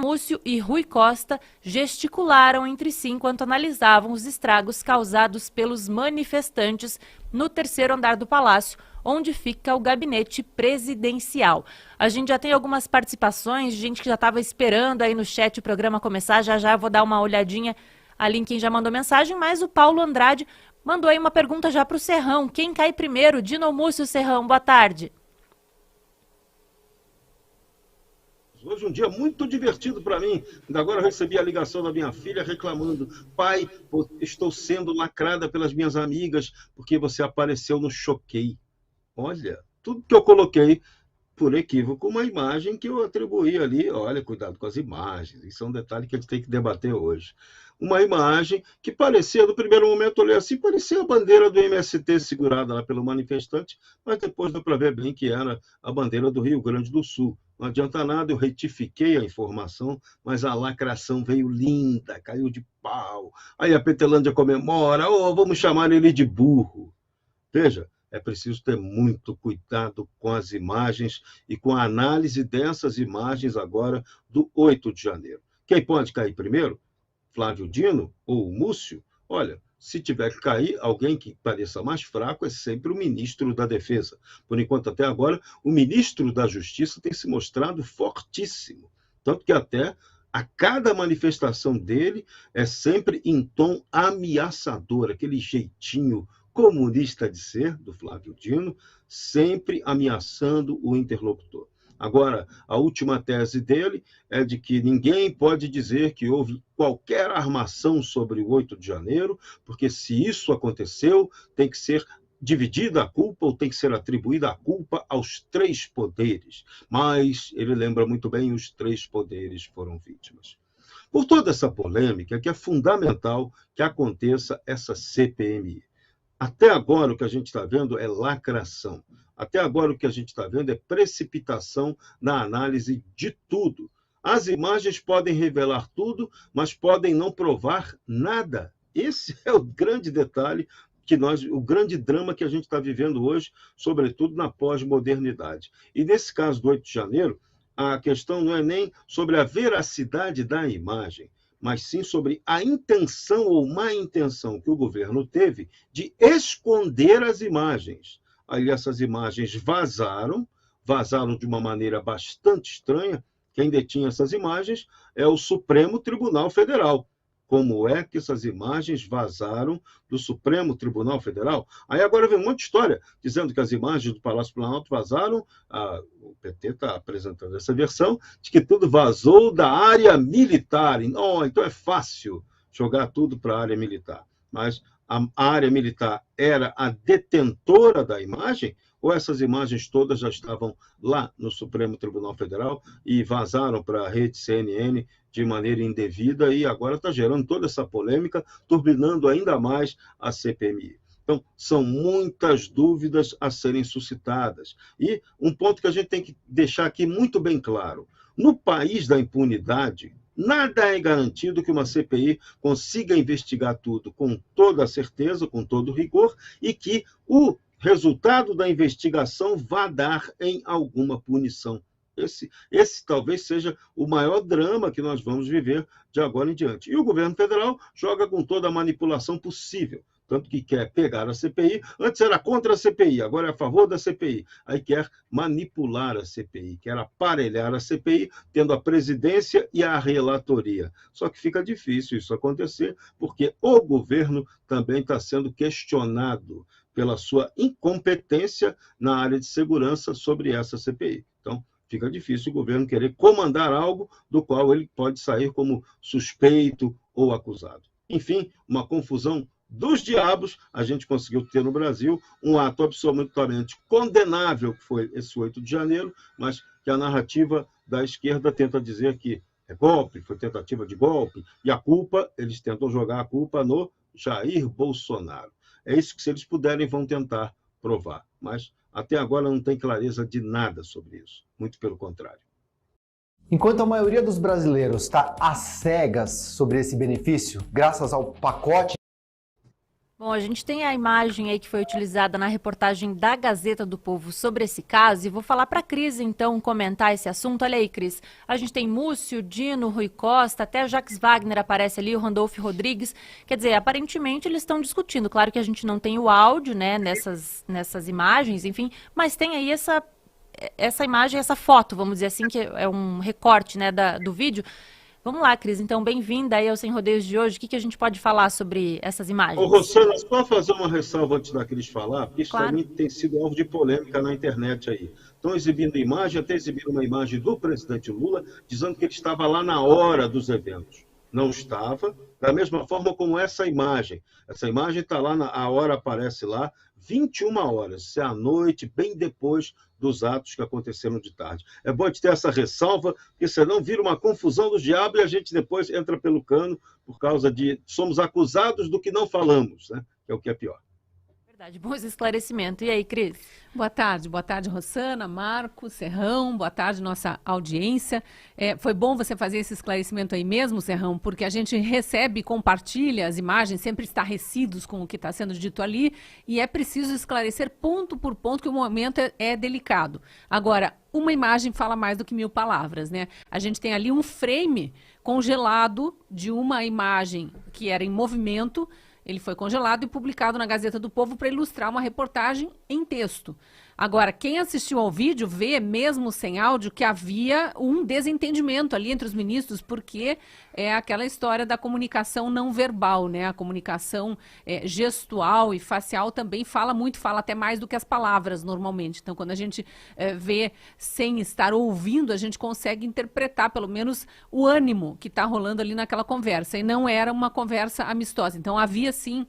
Múcio e Rui Costa gesticularam entre si enquanto analisavam os estragos causados pelos manifestantes no terceiro andar do Palácio, onde fica o gabinete presidencial. A gente já tem algumas participações, gente que já estava esperando aí no chat o programa começar. Já já vou dar uma olhadinha ali em quem já mandou mensagem, mas o Paulo Andrade mandou aí uma pergunta já para o Serrão. Quem cai primeiro? Dino ou Múcio? Serrão, boa tarde. Hoje um dia muito divertido para mim. Ainda agora eu recebi a ligação da minha filha reclamando: pai, estou sendo lacrada pelas minhas amigas porque você apareceu no Choquei. Olha, tudo que eu coloquei por equívoco, uma imagem que eu atribuí ali. Olha, cuidado com as imagens, isso é um detalhe que a gente tem que debater hoje. Uma imagem que parecia, no primeiro momento, eu olhei assim, parecia a bandeira do MST segurada lá pelo manifestante, mas depois deu para ver bem que era a bandeira do Rio Grande do Sul. Não adianta nada, eu retifiquei a informação, mas a lacração veio linda, caiu de pau. Aí a Petelândia comemora: vamos chamar ele de burro. Veja, é preciso ter muito cuidado com as imagens e com a análise dessas imagens agora do 8 de janeiro. Quem pode cair primeiro? Flávio Dino ou o Múcio? Olha, se tiver que cair, alguém que pareça mais fraco é sempre o ministro da Defesa. Por enquanto, até agora, o ministro da Justiça tem se mostrado fortíssimo. Tanto que até a cada manifestação dele é sempre em tom ameaçador, aquele jeitinho comunista de ser, do Flávio Dino, sempre ameaçando o interlocutor. Agora, a última tese dele é de que ninguém pode dizer que houve qualquer armação sobre o 8 de janeiro, porque se isso aconteceu, tem que ser dividida a culpa ou tem que ser atribuída a culpa aos três poderes. Mas, ele lembra muito bem, os três poderes foram vítimas. Por toda essa polêmica, que é fundamental que aconteça essa CPMI. Até agora, o que a gente está vendo é lacração. Até agora, o que a gente está vendo é precipitação na análise de tudo. As imagens podem revelar tudo, mas podem não provar nada. Esse é o grande detalhe, o grande drama que a gente está vivendo hoje, sobretudo na pós-modernidade. E nesse caso do 8 de janeiro, a questão não é nem sobre a veracidade da imagem, mas sim sobre a intenção ou má intenção que o governo teve de esconder as imagens. Aí essas imagens vazaram de uma maneira bastante estranha. Quem detinha essas imagens é o Supremo Tribunal Federal. Como é que essas imagens vazaram do Supremo Tribunal Federal? Aí agora vem um monte de história dizendo que as imagens do Palácio Planalto vazaram. O PT está apresentando essa versão de que tudo vazou da área militar. Então é fácil jogar tudo para a área militar. Mas a área militar era a detentora da imagem, ou essas imagens todas já estavam lá no Supremo Tribunal Federal e vazaram para a rede CNN de maneira indevida e agora está gerando toda essa polêmica, turbinando ainda mais a CPMI. Então, são muitas dúvidas a serem suscitadas. E um ponto que a gente tem que deixar aqui muito bem claro: no país da impunidade, nada é garantido que uma CPI consiga investigar tudo com toda a certeza, com todo o rigor, e que o resultado da investigação vá dar em alguma punição. Esse talvez seja o maior drama que nós vamos viver de agora em diante. E o governo federal joga com toda a manipulação possível. Tanto que quer pegar a CPI, antes era contra a CPI, agora é a favor da CPI. Aí quer manipular a CPI, quer aparelhar a CPI, tendo a presidência e a relatoria. Só que fica difícil isso acontecer, porque o governo também está sendo questionado pela sua incompetência na área de segurança sobre essa CPI. Então, fica difícil o governo querer comandar algo do qual ele pode sair como suspeito ou acusado. Enfim, uma confusão dos diabos. A gente conseguiu ter no Brasil um ato absolutamente condenável, que foi esse 8 de janeiro, mas que a narrativa da esquerda tenta dizer que é golpe, foi tentativa de golpe, e a culpa, eles tentam jogar a culpa no Jair Bolsonaro. É isso que, se eles puderem, vão tentar provar. Mas até agora não tem clareza de nada sobre isso. Muito pelo contrário. Enquanto a maioria dos brasileiros está às cegas sobre esse benefício, graças ao pacote Bom, a gente tem a imagem aí que foi utilizada na reportagem da Gazeta do Povo sobre esse caso e vou falar para a Cris, então, comentar esse assunto. Olha aí, Cris, a gente tem Múcio, Dino, Rui Costa, até o Jacques Wagner aparece ali, o Randolfo Rodrigues. Quer dizer, aparentemente eles estão discutindo. Claro que a gente não tem o áudio, né, nessas imagens, enfim, mas tem aí essa imagem, essa foto, vamos dizer assim, que é um recorte, né, do vídeo. Vamos lá, Cris, então bem-vinda aí ao Sem Rodeios de hoje. O que a gente pode falar sobre essas imagens? Ô, Rosana, só fazer uma ressalva antes da Cris falar, porque isso Claro. também tem sido alvo de polêmica na internet aí. Estão exibindo imagem, até exibiram uma imagem do presidente Lula, dizendo que ele estava lá na hora dos eventos. Não estava, da mesma forma como essa imagem. Essa imagem está lá, a hora aparece lá, 21 horas, isso é à noite, bem depois dos atos que aconteceram de tarde. É bom a gente ter essa ressalva, porque senão vira uma confusão do diabo e a gente depois entra pelo cano por causa de somos acusados do que não falamos, né? Que é o que é pior. Verdade, bons esclarecimentos. E aí, Cris? Boa tarde, Rosana, Marco, Serrão, boa tarde, nossa audiência. Foi bom você fazer esse esclarecimento aí mesmo, Serrão, porque a gente recebe e compartilha as imagens, sempre estarrecidos com o que está sendo dito ali, e é preciso esclarecer ponto por ponto que o momento é delicado. Agora, uma imagem fala mais do que 1000 palavras, né? A gente tem ali um frame congelado de uma imagem que era em movimento. Ele foi congelado e publicado na Gazeta do Povo para ilustrar uma reportagem em texto. Agora, quem assistiu ao vídeo vê, mesmo sem áudio, que havia um desentendimento ali entre os ministros, porque é aquela história da comunicação não verbal, né? A comunicação gestual e facial também fala até mais do que as palavras normalmente. Então, quando a gente vê sem estar ouvindo, a gente consegue interpretar pelo menos o ânimo que está rolando ali naquela conversa. E não era uma conversa amistosa. Então, havia sim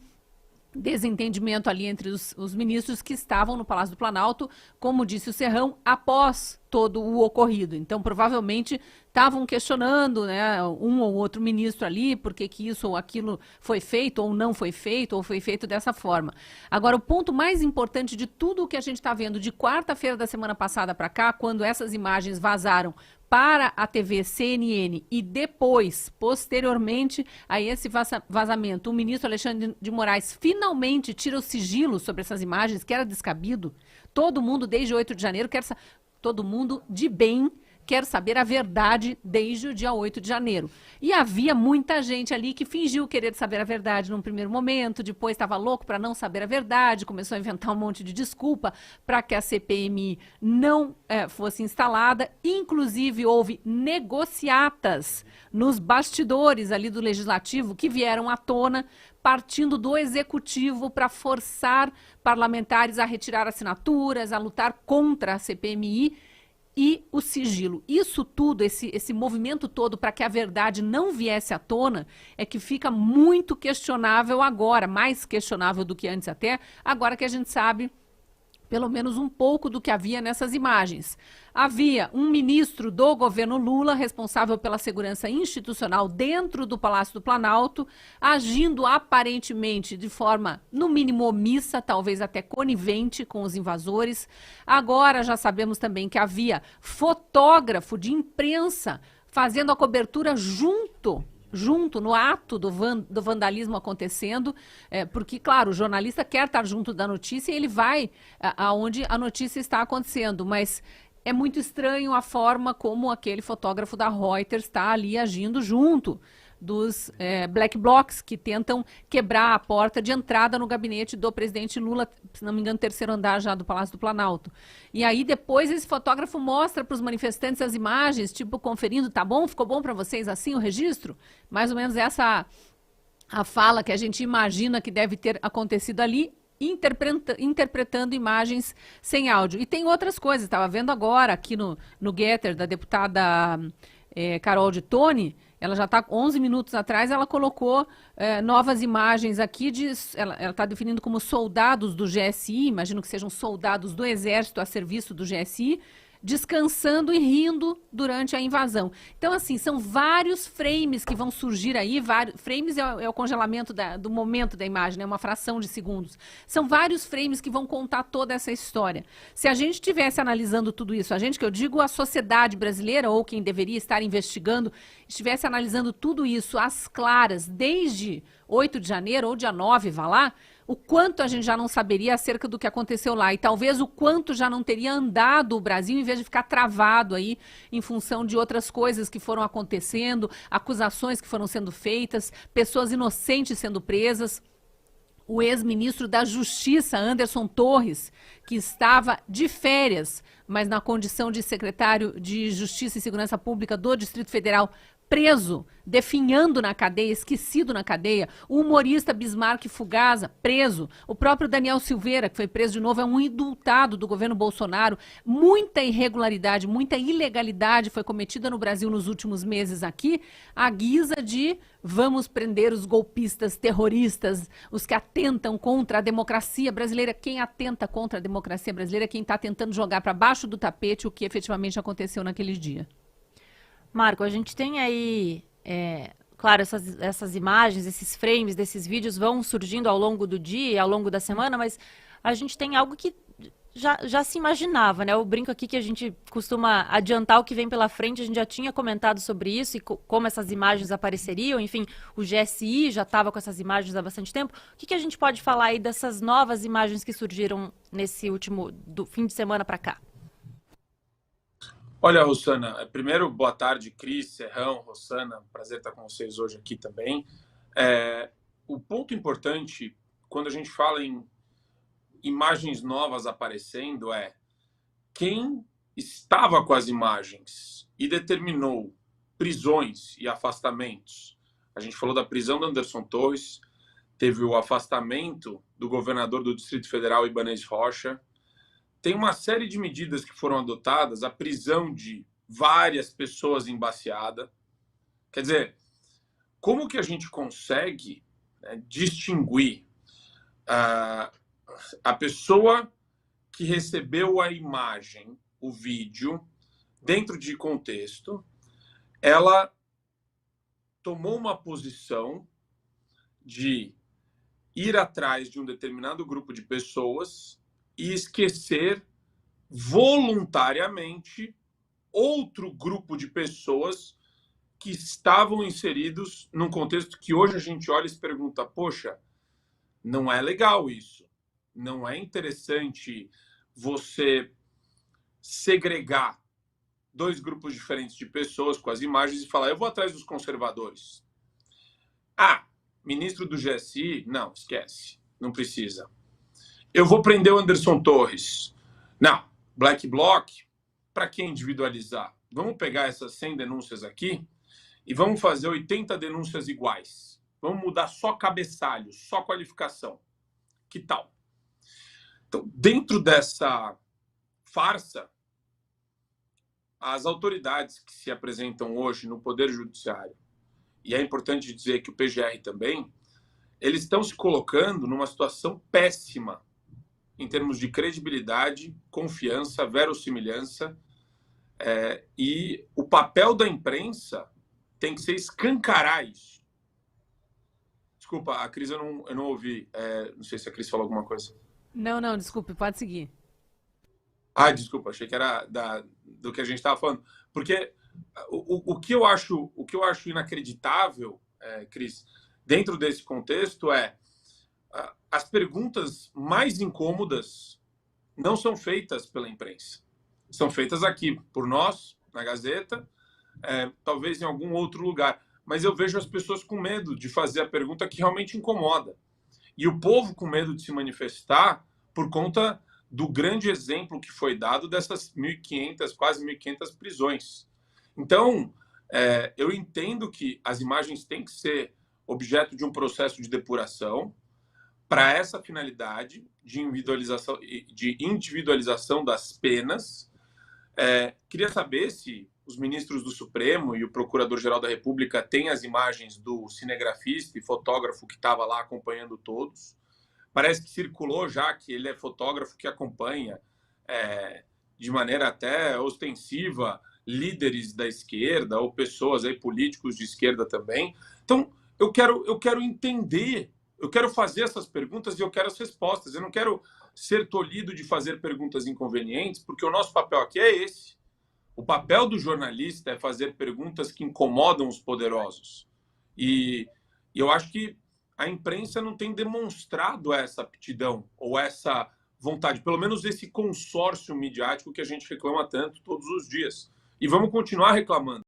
desentendimento ali entre os ministros que estavam no Palácio do Planalto, como disse o Serrão, após todo o ocorrido. Então, provavelmente, estavam questionando, né, um ou outro ministro ali, por que isso ou aquilo foi feito, ou não foi feito, ou foi feito dessa forma. Agora, o ponto mais importante de tudo o que a gente está vendo de quarta-feira da semana passada para cá, quando essas imagens vazaram para a TV CNN e depois, posteriormente a esse vazamento, o ministro Alexandre de Moraes finalmente tira o sigilo sobre essas imagens, que era descabido. Todo mundo, desde 8 de janeiro, todo mundo de bem quer saber a verdade desde o dia 8 de janeiro. E havia muita gente ali que fingiu querer saber a verdade num primeiro momento, depois estava louco para não saber a verdade, começou a inventar um monte de desculpa para que a CPMI não fosse instalada. Inclusive, houve negociatas nos bastidores ali do Legislativo que vieram à tona, partindo do Executivo para forçar parlamentares a retirar assinaturas, a lutar contra a CPMI e o sigilo. Isso tudo, esse movimento todo para que a verdade não viesse à tona, é que fica muito questionável agora, mais questionável do que antes até, agora que a gente sabe pelo menos um pouco do que havia nessas imagens. Havia um ministro do governo Lula, responsável pela segurança institucional dentro do Palácio do Planalto, agindo aparentemente de forma, no mínimo, omissa, talvez até conivente com os invasores. Agora já sabemos também que havia fotógrafo de imprensa fazendo a cobertura junto no ato do vandalismo acontecendo, porque, claro, o jornalista quer estar junto da notícia e ele vai aonde a notícia está acontecendo, mas é muito estranho a forma como aquele fotógrafo da Reuters está ali agindo junto dos black blocs que tentam quebrar a porta de entrada no gabinete do presidente Lula, se não me engano, terceiro andar já do Palácio do Planalto. E aí depois esse fotógrafo mostra para os manifestantes as imagens, tipo conferindo, tá bom, ficou bom para vocês assim o registro? Mais ou menos essa a fala que a gente imagina que deve ter acontecido ali, interpretando imagens sem áudio. E tem outras coisas, estava vendo agora aqui no Getter, da deputada Carol de Tone. Ela já está 11 minutos atrás, ela colocou novas imagens aqui, ela está definindo como soldados do GSI, imagino que sejam soldados do Exército a serviço do GSI, descansando e rindo durante a invasão. Então, assim, são vários frames que vão surgir aí, frames é o congelamento do momento da imagem, é uma fração de segundos. São vários frames que vão contar toda essa história. Se a gente estivesse analisando tudo isso, que eu digo a sociedade brasileira, ou quem deveria estar investigando, estivesse analisando tudo isso às claras, desde 8 de janeiro ou dia 9, vá lá, o quanto a gente já não saberia acerca do que aconteceu lá e talvez o quanto já não teria andado o Brasil em vez de ficar travado aí em função de outras coisas que foram acontecendo, acusações que foram sendo feitas, pessoas inocentes sendo presas. O ex-ministro da Justiça, Anderson Torres, que estava de férias, mas na condição de secretário de Justiça e Segurança Pública do Distrito Federal, preso, definhando na cadeia, esquecido na cadeia. O humorista Bismarck Fugaza, preso. O próprio Daniel Silveira, que foi preso de novo, é um indultado do governo Bolsonaro. Muita irregularidade, muita ilegalidade foi cometida no Brasil nos últimos meses aqui, à guisa de vamos prender os golpistas terroristas, os que atentam contra a democracia brasileira. Quem atenta contra a democracia brasileira é quem está tentando jogar para baixo do tapete o que efetivamente aconteceu naquele dia. Marco, a gente tem aí, claro, essas imagens, esses frames desses vídeos vão surgindo ao longo do dia, ao longo da semana, mas a gente tem algo que já se imaginava, né? Eu brinco aqui que a gente costuma adiantar o que vem pela frente, a gente já tinha comentado sobre isso e como essas imagens apareceriam, enfim, o GSI já estava com essas imagens há bastante tempo. O que a gente pode falar aí dessas novas imagens que surgiram nesse último, do fim de semana para cá? Olha, Rossana, primeiro, boa tarde, Cris, Serrão, Rossana, prazer estar com vocês hoje aqui também. O ponto importante, quando a gente fala em imagens novas aparecendo, é quem estava com as imagens e determinou prisões e afastamentos. A gente falou da prisão do Anderson Torres, teve o afastamento do governador do Distrito Federal, Ibanez Rocha. Tem uma série de medidas que foram adotadas, a prisão de várias pessoas em Baciada. Quer dizer, como que a gente consegue, né, distinguir a pessoa que recebeu a imagem, o vídeo, dentro de contexto, ela tomou uma posição de ir atrás de um determinado grupo de pessoas e esquecer voluntariamente outro grupo de pessoas que estavam inseridos num contexto que hoje a gente olha e se pergunta, poxa, não é legal isso. Não é interessante você segregar dois grupos diferentes de pessoas com as imagens e falar, eu vou atrás dos conservadores. Ah, ministro do GSI? Não, esquece, não precisa. Eu vou prender o Anderson Torres. Não, Black Bloc, para que individualizar? Vamos pegar essas 100 denúncias aqui e vamos fazer 80 denúncias iguais. Vamos mudar só cabeçalho, só qualificação. Que tal? Então, dentro dessa farsa, as autoridades que se apresentam hoje no Poder Judiciário, e é importante dizer que o PGR também, eles estão se colocando numa situação péssima em termos de credibilidade, confiança, verossimilhança, e o papel da imprensa tem que ser escancarar isso. Desculpa, a Cris eu não ouvi, não sei se a Cris falou alguma coisa. Não, desculpe, pode seguir. Ah, desculpa, achei que era do que a gente estava falando. Porque o que eu acho inacreditável, Cris, dentro desse contexto as perguntas mais incômodas não são feitas pela imprensa. São feitas aqui por nós, na Gazeta, talvez em algum outro lugar. Mas eu vejo as pessoas com medo de fazer a pergunta que realmente incomoda. E o povo com medo de se manifestar por conta do grande exemplo que foi dado dessas 1.500, quase 1.500 prisões. Então, eu entendo que as imagens têm que ser objeto de um processo de depuração para essa finalidade de individualização das penas. Queria saber se os ministros do Supremo e o Procurador-Geral da República têm as imagens do cinegrafista e fotógrafo que estava lá acompanhando todos. Parece que circulou já que ele é fotógrafo que acompanha de maneira até ostensiva líderes da esquerda ou pessoas aí, políticos de esquerda também. Então, eu quero entender, eu quero fazer essas perguntas e eu quero as respostas. Eu não quero ser tolhido de fazer perguntas inconvenientes, porque o nosso papel aqui é esse. O papel do jornalista é fazer perguntas que incomodam os poderosos. E eu acho que a imprensa não tem demonstrado essa aptidão ou essa vontade, pelo menos esse consórcio midiático que a gente reclama tanto todos os dias. E vamos continuar reclamando.